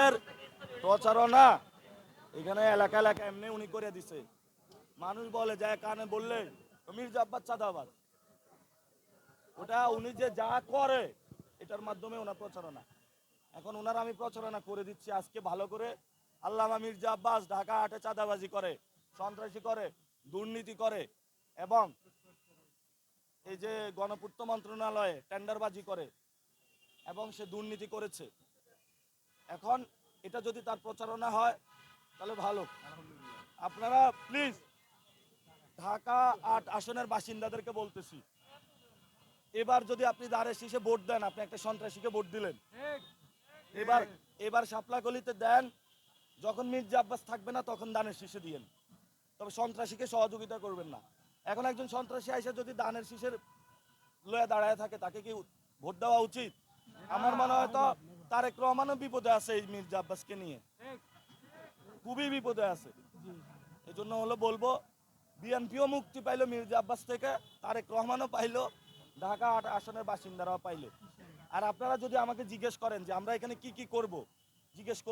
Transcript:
এর প্রচারণা এখানে এলাকা এলাকা এমনি উনি করে দিছে। মানুষ বলে যায় কানে বললে মির্জা আব্বাস চাঁদাবাজ। ওটা উনি যে যা করে এটার মাধ্যমে ওনার প্রচারণা। এখন ওনার আমি প্রচারণা করে দিচ্ছি আজকে ভালো করে। আল্লামা মির্জা আব্বাস ঢাকা হাটে চাঁদাবাজি করে, সন্ত্রাসী করে, দুর্নীতি করে এবং এই যে গণপূর্ত মন্ত্রণালয়ে টেন্ডারবাজি করে এবং সে দুর্নীতি করেছে। এখন এটা যদি তার প্রচারণা হয় তাহলে ভালো। আপনারা প্লিজ ঢাকা ৮ আসনের বাসিন্দাদেরকে বলতেছি, এবার যদি আপনি দাঁড়ের শীষে ভোট দেন, আপনি একটা সন্ত্রাসীকে ভোট দিলেন। এবার এবার শাপলাকলিতে দেন, যখন মির্জা আব্বাস থাকবে না তখন দানের শীষে দিয়েন, তবে সন্ত্রাসীকে সহযোগিতা করবেন না। এখন একজন সন্ত্রাসী আইসা যদি দানের শীষের লয়ে দাঁড়ায় থাকে তাকে কি ভোট দেওয়া উচিত? আমার মনে হয় তো তারেক রহমানও বিপদে আছে এই মির্জা আব্বাসকে নিয়ে, খুবই বিপদে আছে। এই জন্য হলো বলবো বিএনপিও মুক্তি পাইলো মির্জা আব্বাস থেকে, তারেক রহমানও পাইলো, ঢাকা ৮ আসনের বাসিন্দারাও পাইলো। আর আপনারা যদি আমাকে জিজ্ঞেস করেন যে আমরা এখানে কি কি করব, জিজ্ঞেস করবেন